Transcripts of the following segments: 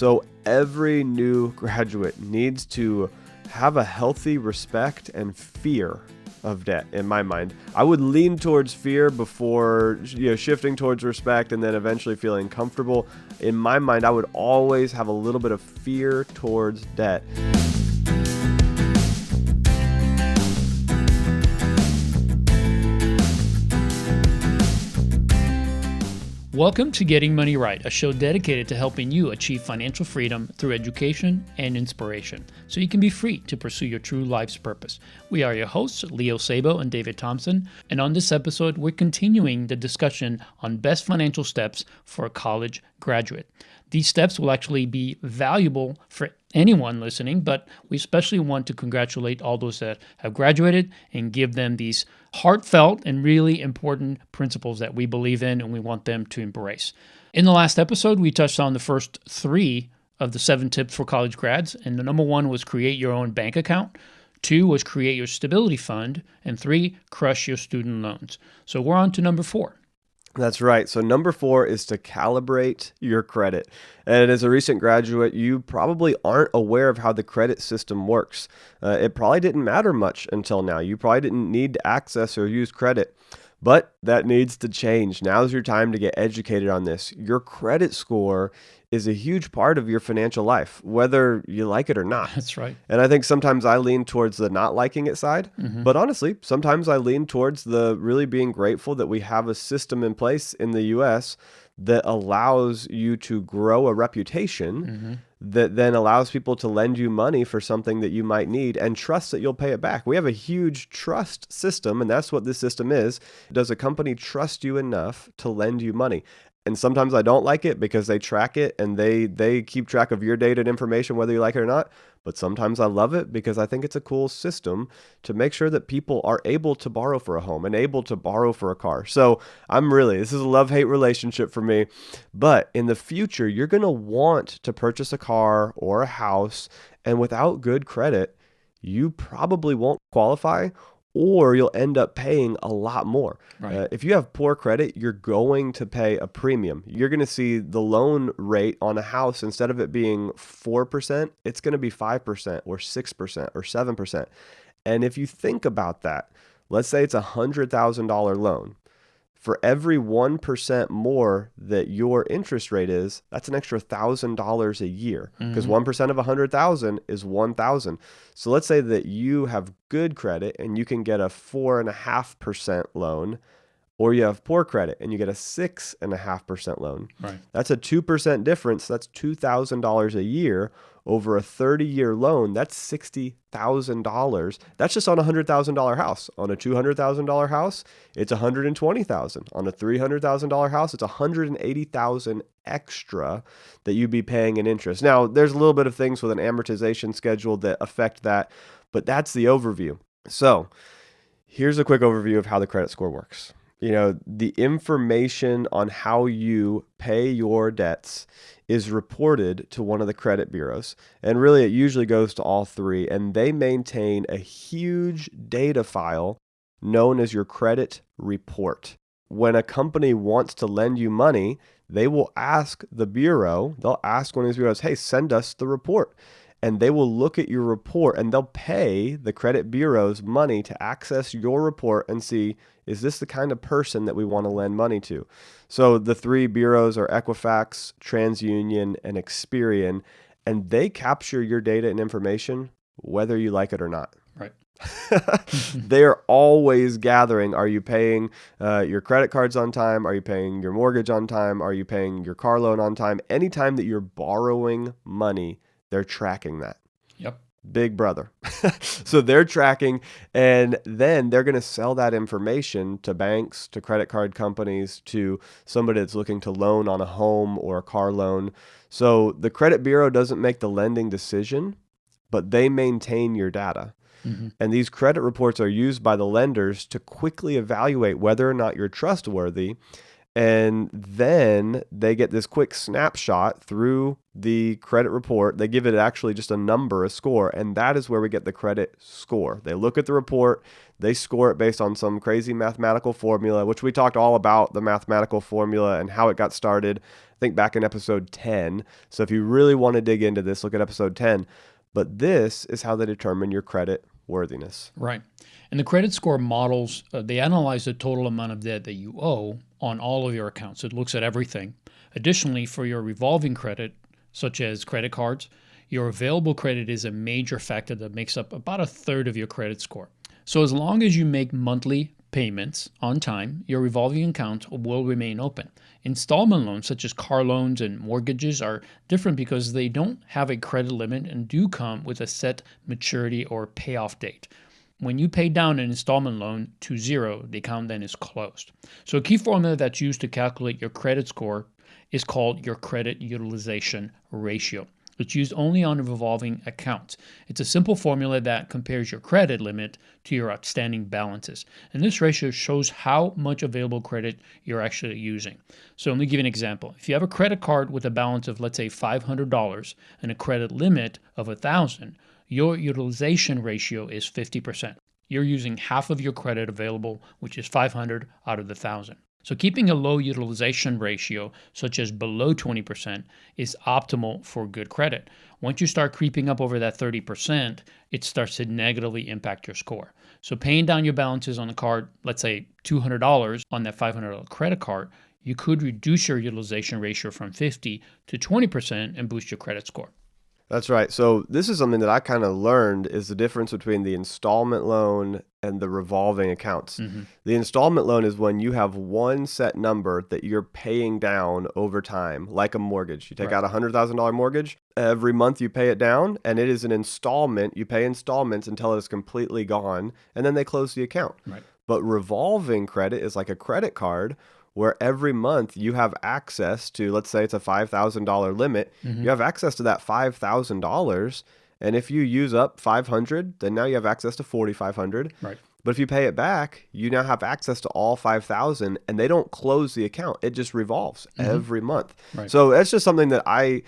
So every new graduate needs to have a healthy respect and fear of debt. In my mind, I would lean towards fear before shifting towards respect and then eventually feeling comfortable. In my mind, I would always have a little bit of fear towards debt. Welcome to Getting Money Right, a show dedicated to helping you achieve financial freedom through education and inspiration, so you can be free to pursue your true life's purpose. We are your hosts, Leo Sabo and David Thompson, and on this episode, we're continuing the discussion on best financial steps for a college graduate. These steps will actually be valuable for anyone listening, but we especially want to congratulate all those that have graduated and give them these heartfelt and really important principles that we believe in and we want them to embrace. In the last episode, we touched on the first 3 of the 7 tips for college grads, and the number 1 was create your own bank account. 2 was create your stability fund, and 3, crush your student loans. So we're on to number 4. That's right. So number 4 is to calibrate your credit. And as a recent graduate, you probably aren't aware of how the credit system works. It probably didn't matter much until now. You probably didn't need to access or use credit. But that needs to change. Now's your time to get educated on this. Your credit score is a huge part of your financial life, whether you like it or not. That's right. And I think sometimes I lean towards the not liking it side. But honestly, sometimes I lean towards the really being grateful that we have a system in place in the US that allows you to grow a reputation that then allows people to lend you money for something that you might need and trust that you'll pay it back. We have a huge trust system, and that's what this system is. Does a company trust you enough to lend you money? And sometimes I don't like it because they track it and they keep track of your data and information, whether you like it or not. But sometimes I love it because I think it's a cool system to make sure that people are able to borrow for a home and able to borrow for a car. So this is a love-hate relationship for me. But in the future, you're going to want to purchase a car or a house. And without good credit, you probably won't qualify, or you'll end up paying a lot more. Right. If you have poor credit, you're going to pay a premium. You're going to see the loan rate on a house, instead of it being 4%, it's going to be 5% or 6% or 7%. And if you think about that, let's say it's a $100,000 loan. For every 1% more that your interest rate is, that's an extra $1,000 a year, because 1% of 100,000 is 1,000. So let's say that you have good credit and you can get a 4.5% loan, or you have poor credit and you get a 6.5% loan. Right. That's a 2% difference. That's $2,000 a year over a 30-year loan. That's $60,000. That's just on a $100,000 house. On a $200,000 house, it's $120,000. On a $300,000 house, it's $180,000 extra that you'd be paying in interest. Now, there's a little bit of things with an amortization schedule that affect that, but that's the overview. So here's a quick overview of how the credit score works. The information on how you pay your debts is reported to one of the credit bureaus. And really, it usually goes to all 3. And they maintain a huge data file known as your credit report. When a company wants to lend you money, they will ask the bureau, they'll ask one of these bureaus, hey, send us the report. And they will look at your report and they'll pay the credit bureaus money to access your report and see, is this the kind of person that we want to lend money to? So the 3 bureaus are Equifax, TransUnion, and Experian, and they capture your data and information whether you like it or not. Right. They are always gathering, are you paying your credit cards on time? Are you paying your mortgage on time? Are you paying your car loan on time? Anytime that you're borrowing money, they're tracking that. Yep. Big brother. So they're tracking, and then they're going to sell that information to banks, to credit card companies, to somebody that's looking to loan on a home or a car loan. So the credit bureau doesn't make the lending decision, but they maintain your data. And these credit reports are used by the lenders to quickly evaluate whether or not you're trustworthy. And then they get this quick snapshot through the credit report. They give it actually just a number, a score, and that is where we get the credit score. They look at the report, they score it based on some crazy mathematical formula, which we talked all about the mathematical formula and how it got started. think back in episode 10. So if you really want to dig into this, look at episode 10. But this is how they determine your credit worthiness. Right. And the credit score models, they analyze the total amount of debt that you owe on all of your accounts. It looks at everything. Additionally, for your revolving credit, such as credit cards, your available credit is a major factor that makes up about a third of your credit score. So as long as you make monthly payments on time, your revolving account will remain open. Installment loans, such as car loans and mortgages, are different because they don't have a credit limit and do come with a set maturity or payoff date. When you pay down an installment loan to zero, the account then is closed. So a key formula that's used to calculate your credit score is called your credit utilization ratio. It's used only on revolving accounts. It's a simple formula that compares your credit limit to your outstanding balances. And this ratio shows how much available credit you're actually using. So let me give you an example. If you have a credit card with a balance of, let's say, $500 and a credit limit of $1,000, your utilization ratio is 50%. You're using half of your credit available, which is 500 out of the 1,000. So keeping a low utilization ratio, such as below 20%, is optimal for good credit. Once you start creeping up over that 30%, it starts to negatively impact your score. So paying down your balances on the card, let's say $200 on that $500 credit card, you could reduce your utilization ratio from 50 to 20% and boost your credit score. That's right. So this is something that I kind of learned is the difference between the installment loan and the revolving accounts. The installment loan is when you have one set number that you're paying down over time, like a mortgage. You take out a $100,000 mortgage, every month you pay it down, and it is an installment. You pay installments until it's completely gone, and then they close the account. Right. But revolving credit is like a credit card where every month you have access to, let's say it's a $5,000 limit, you have access to that $5,000. And if you use up 500, then now you have access to 4,500. Right. But if you pay it back, you now have access to all 5,000 and they don't close the account. It just revolves every month. Right. So that's just something that I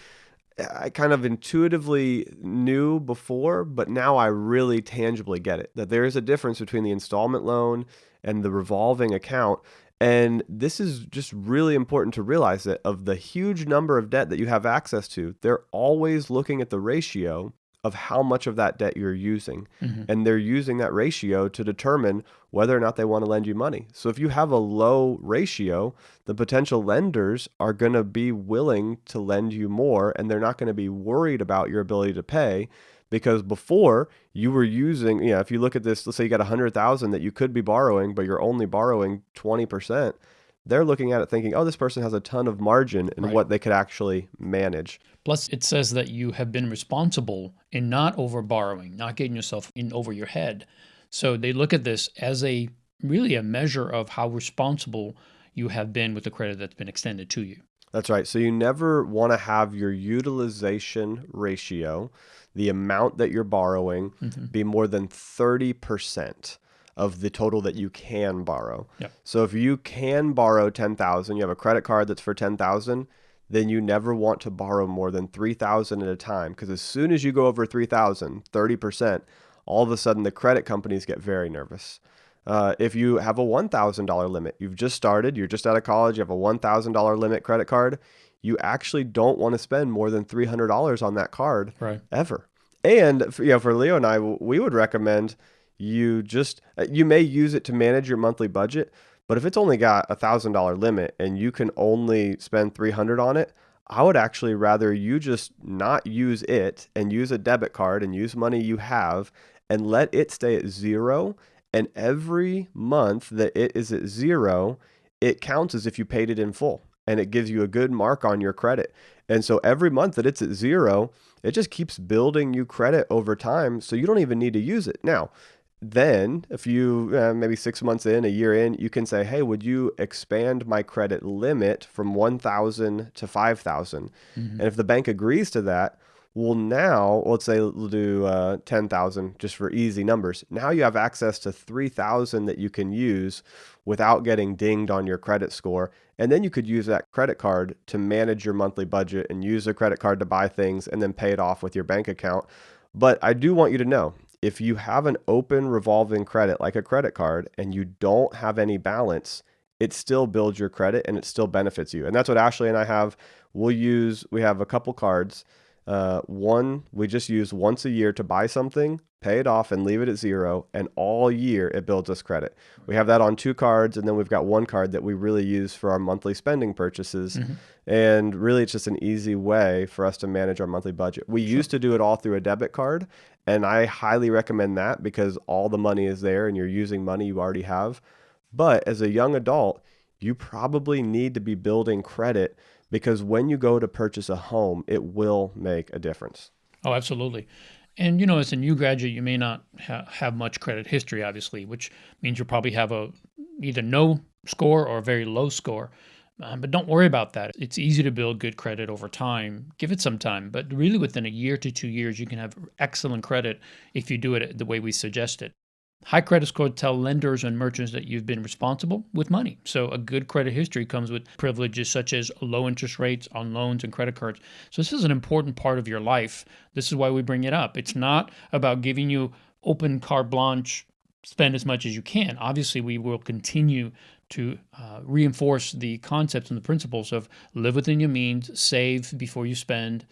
kind of intuitively knew before, but now I really tangibly get it, that there is a difference between the installment loan and the revolving account. And this is just really important to realize that of the huge number of debt that you have access to, they're always looking at the ratio of how much of that debt you're using. And they're using that ratio to determine whether or not they want to lend you money. So if you have a low ratio, the potential lenders are going to be willing to lend you more, and they're not going to be worried about your ability to pay. Because before you were using, if you look at this, let's say you got 100,000 that you could be borrowing, but you're only borrowing 20%. They're looking at it thinking, oh, this person has a ton of margin in what they could actually manage. Plus, it says that you have been responsible in not over borrowing, not getting yourself in over your head. So they look at this as really a measure of how responsible you have been with the credit that's been extended to you. That's right. So you never want to have your utilization ratio, the amount that you're borrowing, be more than 30% of the total that you can borrow. Yep. So if you can borrow 10,000, you have a credit card that's for 10,000, then you never want to borrow more than 3,000 at a time, because as soon as you go over 3,000, 30%, all of a sudden the credit companies get very nervous. If you have a $1,000 limit, you've just started, you're just out of college, you have a $1,000 limit credit card, you actually don't want to spend more than $300 on that card ever. And for Leo and I, we would recommend you may use it to manage your monthly budget, but if it's only got a $1,000 limit and you can only spend $300 on it, I would actually rather you just not use it and use a debit card and use money you have and let it stay at zero. And every month that it is at zero, it counts as if you paid it in full, and it gives you a good mark on your credit. And so every month that it's at zero, it just keeps building you credit over time, so you don't even need to use it. Now, then if you maybe 6 months in, a year in, you can say, hey, would you expand my credit limit from 1,000 to 5,000? And if the bank agrees to that, well, now, let's say we'll do 10,000 just for easy numbers. Now you have access to 3,000 that you can use without getting dinged on your credit score. And then you could use that credit card to manage your monthly budget and use the credit card to buy things and then pay it off with your bank account. But I do want you to know, if you have an open revolving credit like a credit card and you don't have any balance, it still builds your credit and it still benefits you. And that's what Ashley and I have. We have a couple cards. One we just use once a year to buy something, pay it off, and leave it at zero. And all year it builds us credit. We have that on 2 cards, and then we've got one card that we really use for our monthly spending purchases. And really, it's just an easy way for us to manage our monthly budget. We used to do it all through a debit card, and I highly recommend that because all the money is there and you're using money you already have. But as a young adult, you probably need to be building credit because when you go to purchase a home, it will make a difference. Oh, absolutely. And, as a new graduate, you may not have much credit history, obviously, which means you'll probably have a either no score or a very low score. But don't worry about that. It's easy to build good credit over time. Give it some time. But really, within a year to 2 years, you can have excellent credit if you do it the way we suggested. High credit scores tell lenders and merchants that you've been responsible with money. So a good credit history comes with privileges such as low interest rates on loans and credit cards. So this is an important part of your life. This is why we bring it up. It's not about giving you open carte blanche, spend as much as you can. Obviously, we will continue to reinforce the concepts and the principles of live within your means, save before you spend.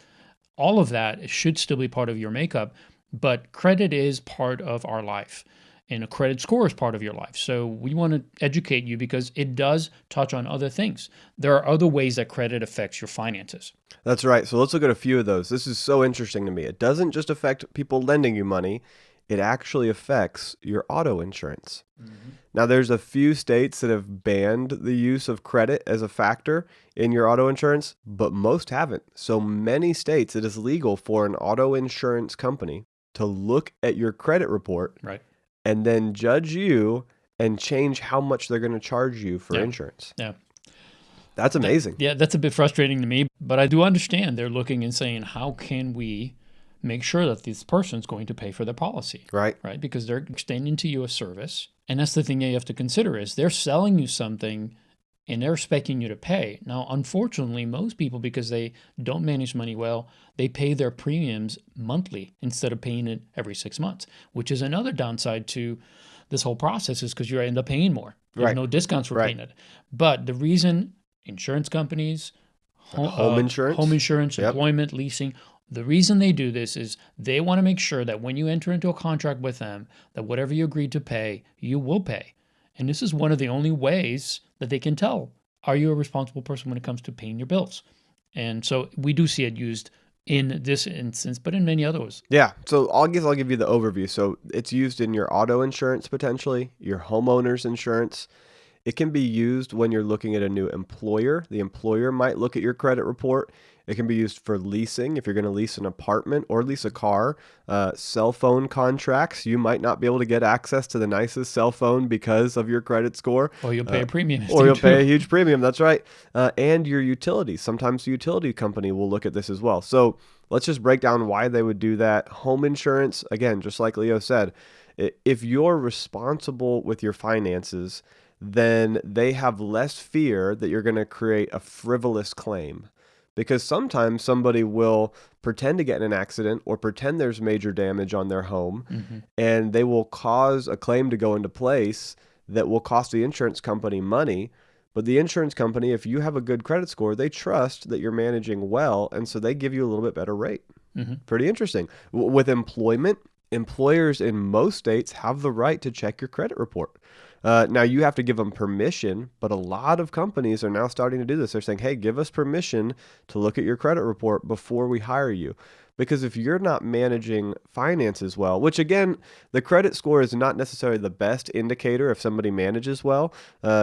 All of that should still be part of your makeup, but credit is part of our life. And a credit score is part of your life. So we want to educate you because it does touch on other things. There are other ways that credit affects your finances. That's right. So let's look at a few of those. This is so interesting to me. It doesn't just affect people lending you money. It actually affects your auto insurance. Now, there's a few states that have banned the use of credit as a factor in your auto insurance, but most haven't. So many states, it is legal for an auto insurance company to look at your credit report, right, and then judge you and change how much they're going to charge you for insurance. Yeah. That's amazing. That's a bit frustrating to me, but I do understand they're looking and saying, how can we make sure that this person's going to pay for their policy? Right. Right? Because they're extending to you a service. And that's the thing that you have to consider is they're selling you something and they're expecting you to pay. Now, unfortunately, most people, because they don't manage money well, they pay their premiums monthly instead of paying it every 6 months, which is another downside to this whole process is because you end up paying more. There's no discounts for paying it. But the reason insurance companies, home insurance, employment, leasing, the reason they do this is they want to make sure that when you enter into a contract with them, that whatever you agreed to pay, you will pay. And this is one of the only ways that they can tell, are you a responsible person when it comes to paying your bills? And so we do see it used in this instance, but in many others. Yeah. So I'll give you the overview. So it's used in your auto insurance, potentially, your homeowner's insurance. It can be used when you're looking at a new employer. The employer might look at your credit report. It can be used for leasing if you're going to lease an apartment or lease a car. Cell phone contracts, you might not be able to get access to the nicest cell phone because of your credit score. Or you'll pay a premium. Or you'll pay a huge premium, that's right. And your utilities. Sometimes the utility company will look at this as well. So let's just break down why they would do that. Home insurance, again, just like Leo said, if you're responsible with your finances, then they have less fear that you're going to create a frivolous claim. Because sometimes somebody will pretend to get in an accident or pretend there's major damage on their home, and they will cause a claim to go into place that will cost the insurance company money. But the insurance company, if you have a good credit score, they trust that you're managing well, and so they give you a little bit better rate. Pretty interesting. With employment, employers in most states have the right to check your credit report. Now, you have to give them permission, but a lot of companies are now starting to do this. They're saying, hey, give us permission to look at your credit report before we hire you. Because if you're not managing finances well, which again, the credit score is not necessarily the best indicator if somebody manages well,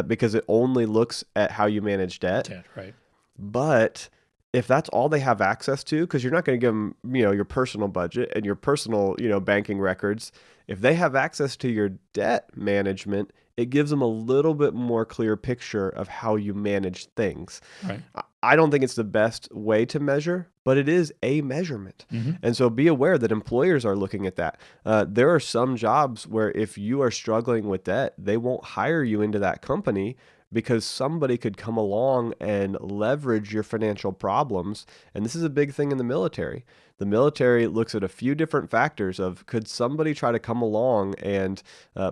because it only looks at how you manage debt. Right. But if that's all they have access to, because you're not going to give them, your personal budget and your personal, banking records, if they have access to your debt management, it gives them a little bit more clear picture of how you manage things. Right. I don't think it's the best way to measure, but it is a measurement. And so be aware that employers are looking at that. There are some jobs where if you are struggling with debt, they won't hire you into that company because somebody could come along and leverage your financial problems. And this is a big thing in the military. The military looks at a few different factors of, could somebody try to come along and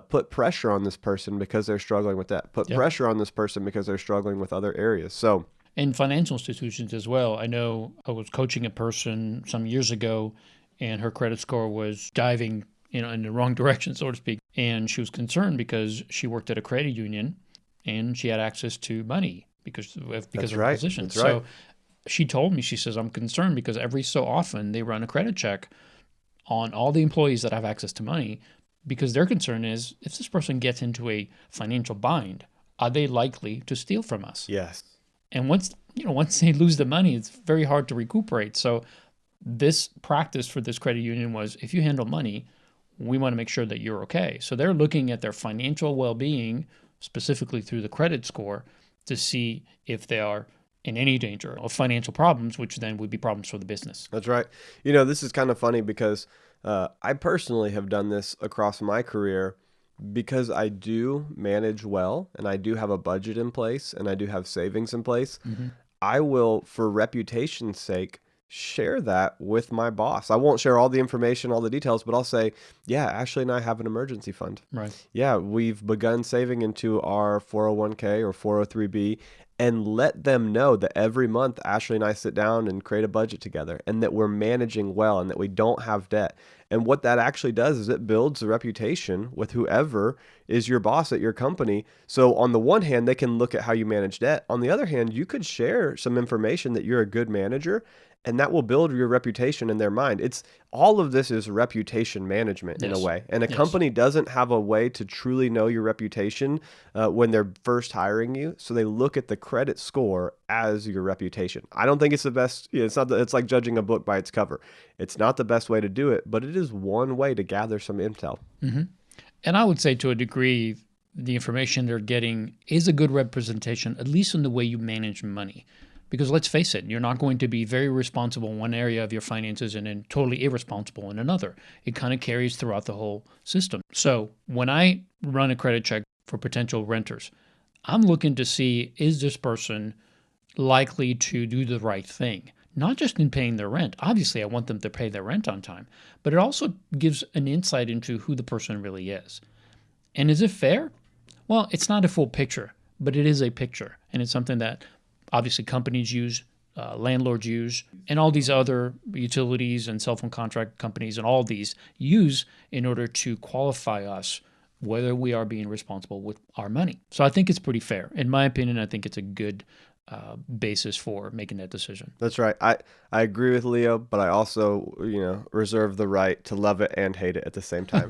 put pressure on this person because they're struggling with that, put Yep. pressure on this person because they're struggling with other areas. So And financial institutions as well. I know I was coaching a person some years ago, and her credit score was diving, in the wrong direction, so to speak. And she was concerned because she worked at a credit union, and she had access to money because that's of her right. position. That's right. So she told me, she says, I'm concerned because every so often they run a credit check on all the employees that have access to money, because their concern is, if this person gets into a financial bind, are they likely to steal from us? Yes. And once they lose the money, it's very hard to recuperate. So this practice for this credit union was, if you handle money, we want to make sure that you're okay. So they're looking at their financial well-being, specifically through the credit score, to see if they are in any danger of financial problems, which then would be problems for the business. That's right. This is kind of funny because I personally have done this across my career because I do manage well and I do have a budget in place and I do have savings in place. Mm-hmm. I will, for reputation's sake, share that with my boss. I won't share all the information, all the details, but I'll say, yeah, Ashley and I have an emergency fund. Right. Yeah, we've begun saving into our 401k or 403b, and let them know that every month Ashley and I sit down and create a budget together and that we're managing well and that we don't have debt. And what that actually does is it builds a reputation with whoever is your boss at your company. So on the one hand, they can look at how you manage debt. On the other hand, you could share some information that you're a good manager, and that will build your reputation in their mind. It's all of this is reputation management in a Yes. way. And a Yes. company doesn't have a way to truly know your reputation when they're first hiring you. So they look at the credit score as your reputation. I don't think it's the best. It's not. It's like judging a book by its cover. It's not the best way to do it, but it is one way to gather some intel. Mm-hmm. And I would say, to a degree, the information they're getting is a good representation, at least in the way you manage money. Because let's face it, you're not going to be very responsible in one area of your finances and then totally irresponsible in another. It kind of carries throughout the whole system. So when I run a credit check for potential renters, I'm looking to see, is this person likely to do the right thing? Not just in paying their rent. Obviously, I want them to pay their rent on time, but it also gives an insight into who the person really is. And is it fair? Well, it's not a full picture, but it is a picture. And it's something that obviously companies use, landlords use, and all these other utilities and cell phone contract companies and all these use in order to qualify us whether we are being responsible with our money. So I think it's pretty fair. In my opinion, I think it's a good basis for making that decision. That's right. I agree with Leo, but I also, reserve the right to love it and hate it at the same time.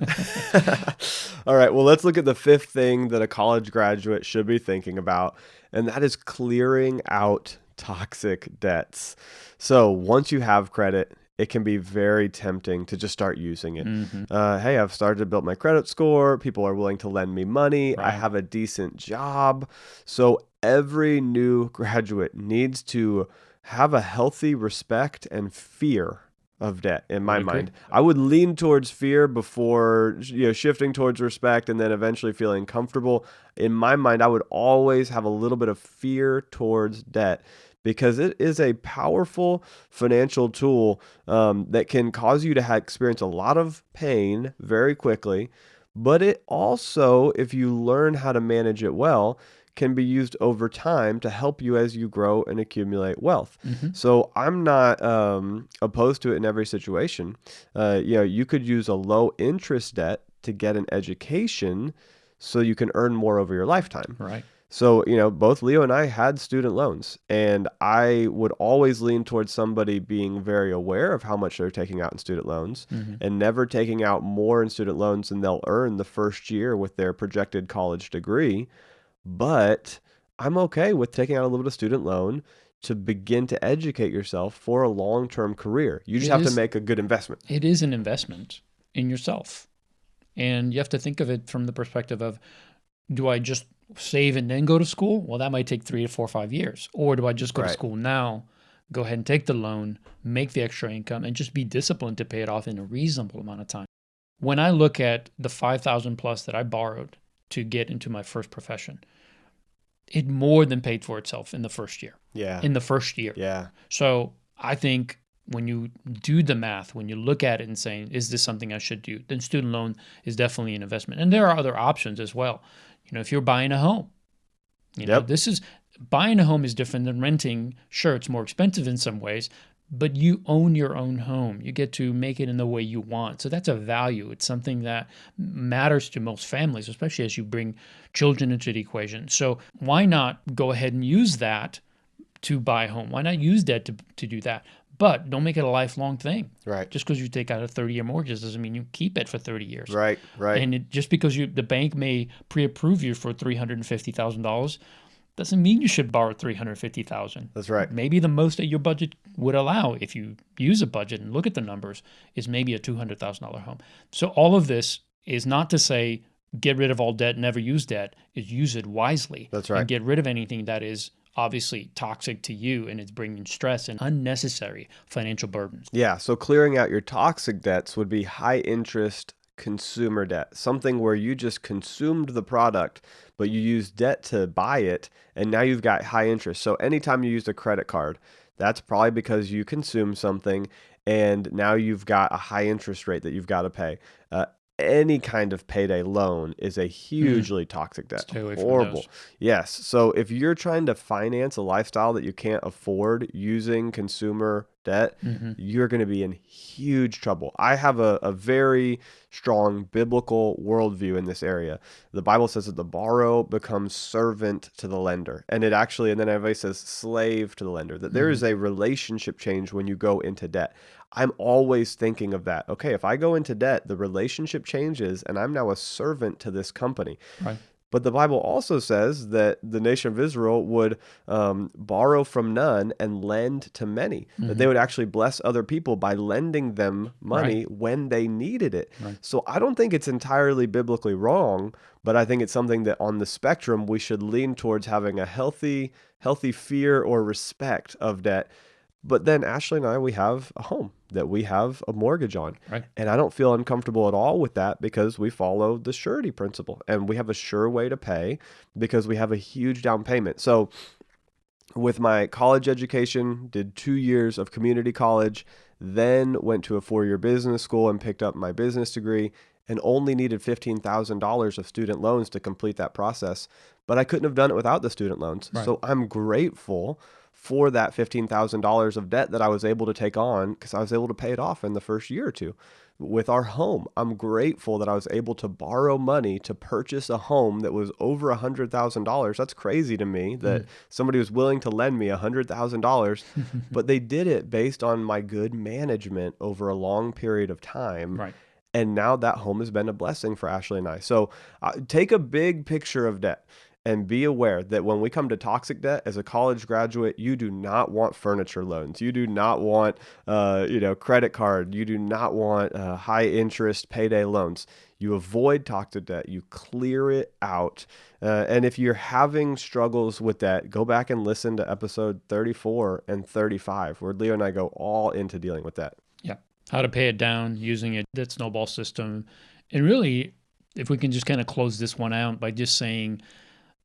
All right. Well, let's look at the fifth thing that a college graduate should be thinking about, and that is clearing out toxic debts. So once you have credit, it can be very tempting to just start using it. Mm-hmm. Hey, I've started to build my credit score. People are willing to lend me money. I Right. have a decent job. So every new graduate needs to have a healthy respect and fear of debt in my Would agree. mind. I would lean towards fear before shifting towards respect and then eventually feeling comfortable. In my mind, I would always have a little bit of fear towards debt because it is a powerful financial tool that can cause you to experience a lot of pain very quickly. But it also, if you learn how to manage it well, can be used over time to help you as you grow and accumulate wealth. Mm-hmm. So I'm not opposed to it in every situation. You could use a low interest debt to get an education so you can earn more over your lifetime. Right. So, both Leo and I had student loans, and I would always lean towards somebody being very aware of how much they're taking out in student loans Mm-hmm. and never taking out more in student loans than they'll earn the first year with their projected college degree. But I'm okay with taking out a little bit of student loan to begin to educate yourself for a long-term career. You just It have to is- make a good investment. It is an investment in yourself. And you have to think of it from the perspective of, do I just save and then go to school? Well, that might take 3 to 4 or 5 years. Or do I just go to Right. school now, go ahead and take the loan, make the extra income, and just be disciplined to pay it off in a reasonable amount of time? When I look at the 5,000 plus that I borrowed to get into my first profession, it more than paid for itself in the first year. Yeah. In the first year. Yeah. So I think when you do the math, when you look at it and saying, is this something I should do? Then student loan is definitely an investment. And there are other options as well. If you're buying a home, Yep. buying a home is different than renting. Sure, it's more expensive in some ways, but you own your own home. You get to make it in the way you want. So that's a value. It's something that matters to most families, especially as you bring children into the equation. So why not go ahead and use that to buy a home? Why not use debt to do that? But don't make it a lifelong thing. Right. Just because you take out a 30-year mortgage doesn't mean you keep it for 30 years. Right. Right. And just because the bank may pre-approve you for $350,000 doesn't mean you should borrow $350,000. That's right. Maybe the most that your budget would allow, if you use a budget and look at the numbers, is maybe a $200,000 home. So all of this is not to say get rid of all debt, never use debt. Is use it wisely. That's right. And get rid of anything that is obviously toxic to you and it's bringing stress and unnecessary financial burdens. Yeah. So clearing out your toxic debts would be high interest consumer debt, something where you just consumed the product, but you used debt to buy it, and now you've got high interest. So anytime you use a credit card, that's probably because you consumed something, and now you've got a high interest rate that you've got to pay. Any kind of payday loan is a hugely toxic debt. Stay away from Horrible. those. Yes. So if you're trying to finance a lifestyle that you can't afford using consumer debt, you're going to be in huge trouble. I have a very strong biblical worldview in this area. The Bible says that the borrower becomes servant to the lender. And it actually, and then everybody says slave to the lender, that there is a relationship change when you go into debt. I'm always thinking of that. Okay, if I go into debt, the relationship changes and I'm now a servant to this company. Right. But the Bible also says that the nation of Israel would borrow from none and lend to many, that they would actually bless other people by lending them money when they needed it. Right. So I don't think it's entirely biblically wrong, but I think it's something that on the spectrum, we should lean towards having a healthy fear or respect of debt. But then Ashley and I, we have a home that we have a mortgage on. Right. And I don't feel uncomfortable at all with that because we follow the surety principle and we have a sure way to pay because we have a huge down payment. So with my college education, did 2 years of community college, then went to a 4-year business school and picked up my business degree and only needed $15,000 of student loans to complete that process. But I couldn't have done it without the student loans. Right. So I'm grateful for that $15,000 of debt that I was able to take on because I was able to pay it off in the first year or two. With our home, I'm grateful that I was able to borrow money to purchase a home that was over $100,000. That's crazy to me that somebody was willing to lend me $100,000, but they did it based on my good management over a long period of time. Right. And now that home has been a blessing for Ashley and I. So take a big picture of debt. And be aware that when we come to toxic debt as a college graduate, you do not want furniture loans. You do not want, credit card. You do not want high interest payday loans. You avoid toxic debt. You clear it out. And if you're having struggles with that, go back and listen to episode 34 and 35, where Leo and I go all into dealing with that. Yeah. How to pay it down using a debt snowball system. And really, if we can just kind of close this one out by just saying,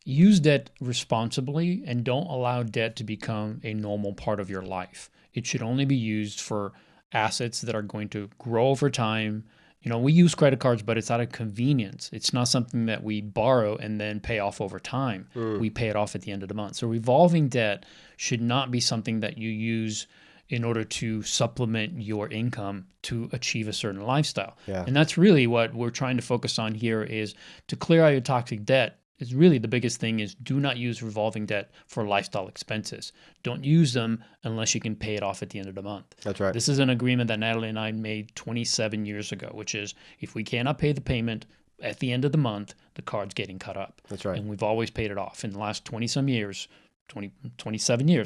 use debt responsibly and don't allow debt to become a normal part of your life. It should only be used for assets that are going to grow over time. We use credit cards, but it's out of convenience. It's not something that we borrow and then pay off over time. We pay it off at the end of the month. So revolving debt should not be something that you use in order to supplement your income to achieve a certain lifestyle. Yeah. And that's really what we're trying to focus on here, is to clear out your toxic debt. Is really the biggest thing is do not use revolving debt for lifestyle expenses. Don't use them unless you can pay it off at the end of the month. That's right. This is an agreement that Natalie and I made 27 years ago, which is if we cannot pay the payment at the end of the month, the card's getting cut up. That's right. And we've always paid it off. In the last 27 years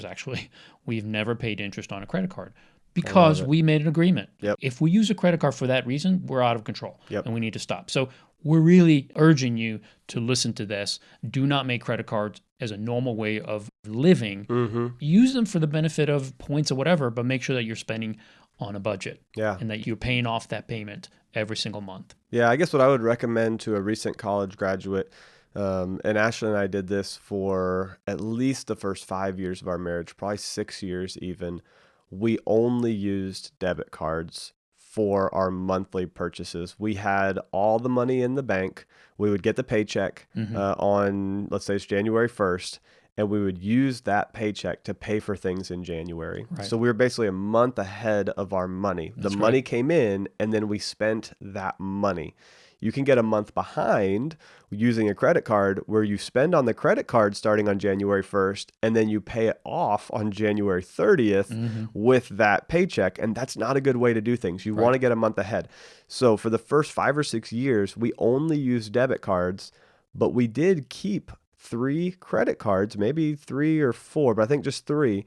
actually, we've never paid interest on a credit card because we made an agreement. Yep. If we use a credit card for that reason, we're out of control and we need to stop. So we're really urging you to listen to this. Do not make credit cards as a normal way of living. Use them for the benefit of points or whatever, but make sure that you're spending on a budget and that you're paying off that payment every single month. Yeah, I guess what I would recommend to a recent college graduate, And Ashley and I did this for at least the first 5 years of our marriage, probably 6 years even. We only used debit cards for our monthly purchases. We had all the money in the bank. We would get the paycheck Hmm. on, let's say it's January 1st, and we would use that paycheck to pay for things in January. Right. So we were basically a month ahead of our money. The That's great. money came in, and then we spent that money. You can get a month behind using a credit card where you spend on the credit card starting on January 1st and then you pay it off on January 30th Hmm. with that paycheck. And that's not a good way to do things. You want Right. to get a month ahead. So for the first 5 or 6 years, we only used debit cards, but we did keep 3 credit cards, maybe 3 or 4, but I think just 3,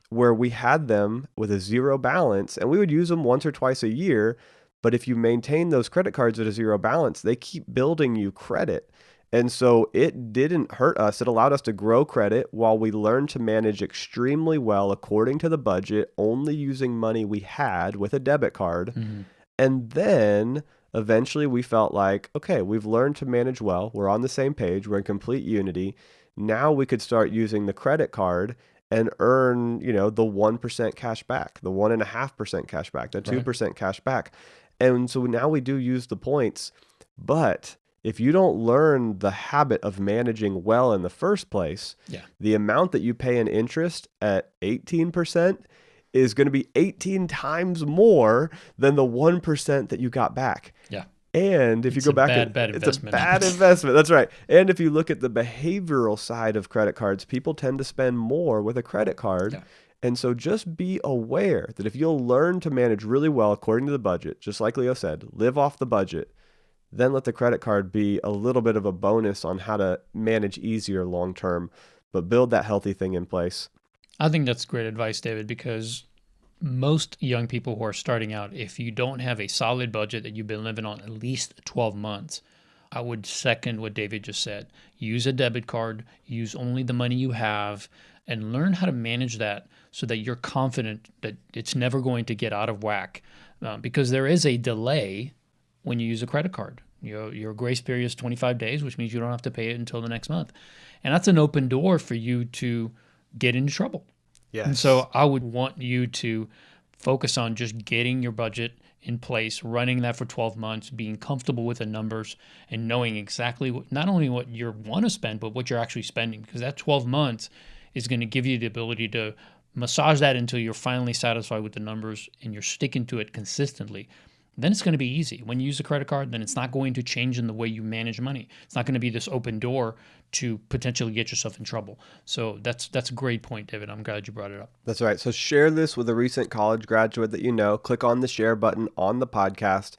where we had them with a zero balance and we would use them once or twice a year. But if you maintain those credit cards at a zero balance, they keep building you credit. And so it didn't hurt us. It allowed us to grow credit while we learned to manage extremely well according to the budget, only using money we had with a debit card. Hmm. And then eventually we felt like, okay, we've learned to manage well. We're on the same page. We're in complete unity. Now we could start using the credit card and earn, the 1% cash back, the 1.5% cash back, the Right. 2% cash back. And so now we do use the points. But if you don't learn the habit of managing well in the first place, Yeah. the amount that you pay in interest at 18% is going to be 18 times more than the 1% that you got back. Yeah. And if you It's go a back, bad it's a investment. bad investment. That's right. And if you look at the behavioral side of credit cards, people tend to spend more with a credit card. Yeah. And so just be aware that if you'll learn to manage really well according to the budget, just like Leo said, live off the budget, then let the credit card be a little bit of a bonus on how to manage easier long term, but build that healthy thing in place. I think that's great advice, David, because most young people who are starting out, if you don't have a solid budget that you've been living on at least 12 months, I would second what David just said. Use a debit card, use only the money you have, and learn how to manage that so that you're confident that it's never going to get out of whack. Because there is a delay when you use a credit card. Your grace period is 25 days, which means you don't have to pay it until the next month. And that's an open door for you to get into trouble. And Yes. so I would want you to focus on just getting your budget in place, running that for 12 months, being comfortable with the numbers, and knowing exactly not only what you want to spend, but what you're actually spending. Because that 12 months is going to give you the ability to massage that until you're finally satisfied with the numbers and you're sticking to it consistently. Then it's going to be easy. When you use a credit card, then it's not going to change in the way you manage money. It's not going to be this open door to potentially get yourself in trouble. So that's a great point, David. I'm glad you brought it up. That's right. So share this with a recent college graduate that you know. Click on the share button on the podcast.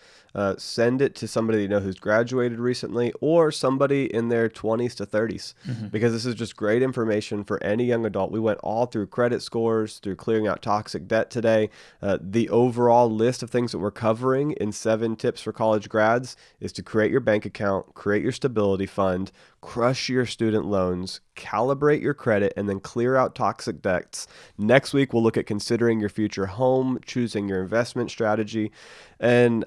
Send it to somebody you know who's graduated recently or somebody in their 20s to 30s because this is just great information for any young adult. We went all through credit scores, through clearing out toxic debt today. The overall list of things that we're covering in 7 tips for college grads is to create your bank account, create your stability fund, crush your student loans, calibrate your credit, and then clear out toxic debts. Next week, we'll look at considering your future home, choosing your investment strategy. And,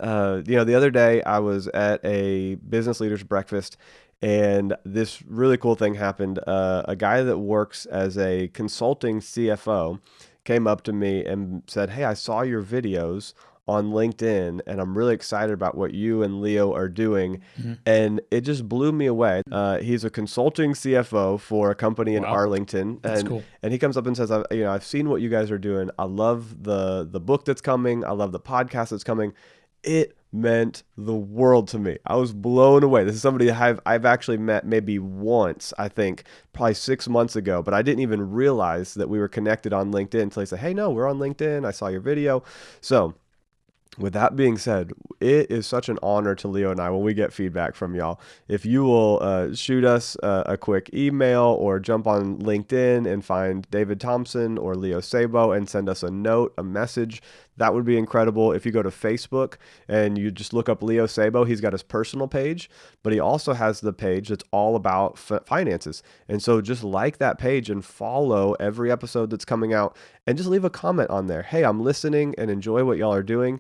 the other day I was at a business leaders breakfast and this really cool thing happened. A guy that works as a consulting CFO came up to me and said, "Hey, I saw your videos on LinkedIn and I'm really excited about what you and Leo are doing." Mhm. And it just blew me away. He's a consulting CFO for a company in Wow, Arlington, that's and cool. he comes up and says, I've seen what you guys are doing. I love the book that's coming. I love the podcast that's coming." It meant the world to me. I was blown away. This is somebody I've actually met maybe once, I think, probably 6 months ago, but I didn't even realize that we were connected on LinkedIn until he said, "Hey, no, we're on LinkedIn. I saw your video." So with that being said, it is such an honor to Leo and I when we get feedback from y'all. If you will shoot us a quick email or jump on LinkedIn and find David Thompson or Leo Sabo and send us a note, a message, that would be incredible. If you go to Facebook and you just look up Leo Sabo, he's got his personal page, but he also has the page that's all about finances. And so just like that page and follow every episode that's coming out and just leave a comment on there. "Hey, I'm listening and enjoy what y'all are doing."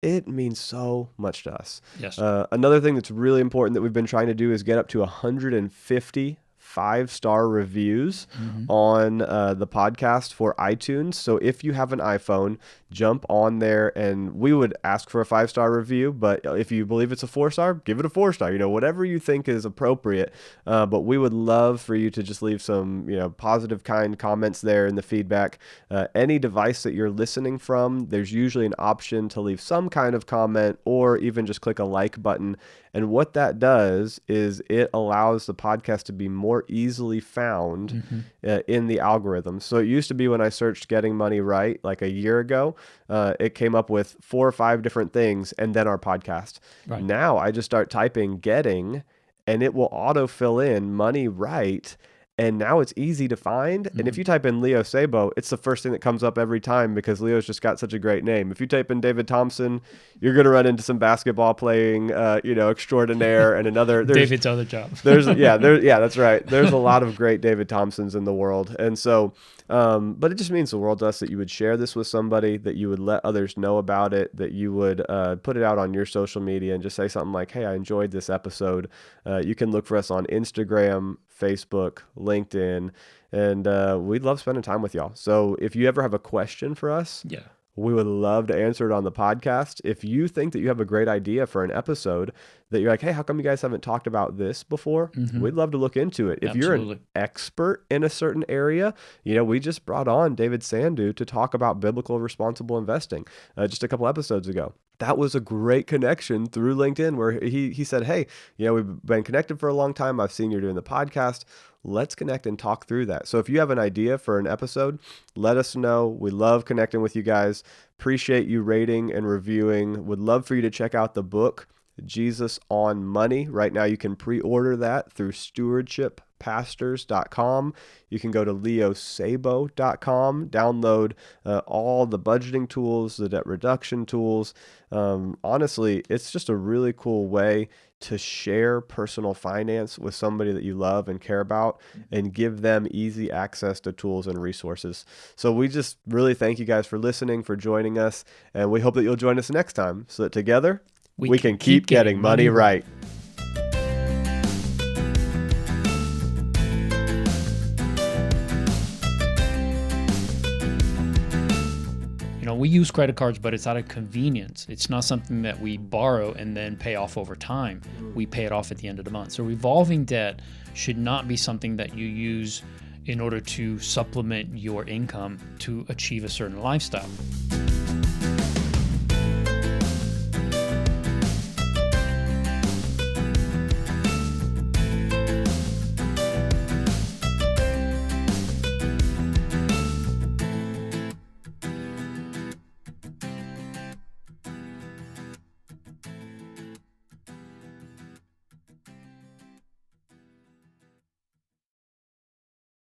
It means so much to us. Yes. Another thing that's really important that we've been trying to do is get up to 150 5-star reviews on the podcast for iTunes. So if you have an iPhone, jump on there, and we would ask for a 5-star review. But if you believe it's a 4-star, give it a 4-star. Whatever you think is appropriate. But we would love for you to just leave some, positive, kind comments there in the feedback. Any device that you're listening from, there's usually an option to leave some kind of comment or even just click a like button. And what that does is it allows the podcast to be more easily found in the algorithm. So it used to be when I searched Getting Money Right like a year ago, it came up with 4 or 5 different things and then our podcast. Right. Now I just start typing Getting and it will auto fill in Money Right. And now it's easy to find. And if you type in Leo Sabo, it's the first thing that comes up every time because Leo's just got such a great name. If you type in David Thompson, you're going to run into some basketball playing, extraordinaire and another. David's other job. That's right. There's a lot of great David Thompsons in the world. And so, but it just means the world to us that you would share this with somebody, that you would let others know about it, that you would put it out on your social media and just say something like, hey, I enjoyed this episode. You can look for us on Instagram, Facebook, LinkedIn, and we'd love spending time with y'all. So if you ever have a question for us, we would love to answer it on the podcast. If you think that you have a great idea for an episode that you're like, hey, how come you guys haven't talked about this before? We'd love to look into it. If you're an expert in a certain area, we just brought on David Sandu to talk about biblical responsible investing just a couple episodes ago. That was a great connection through LinkedIn where he said, hey, we've been connected for a long time. I've seen you're doing the podcast. Let's connect and talk through that. So if you have an idea for an episode, let us know. We love connecting with you guys. Appreciate you rating and reviewing. Would love for you to check out the book, Jesus on Money. Right now you can pre-order that through stewardship.pastors.com. You can go to leosabo.com, download all the budgeting tools, the debt reduction tools. Honestly, it's just a really cool way to share personal finance with somebody that you love and care about and give them easy access to tools and resources. So we just really thank you guys for listening, for joining us, and we hope that you'll join us next time so that together we can keep getting money right. We use credit cards, but it's out of convenience. It's not something that we borrow and then pay off over time. We pay it off at the end of the month. So revolving debt should not be something that you use in order to supplement your income to achieve a certain lifestyle.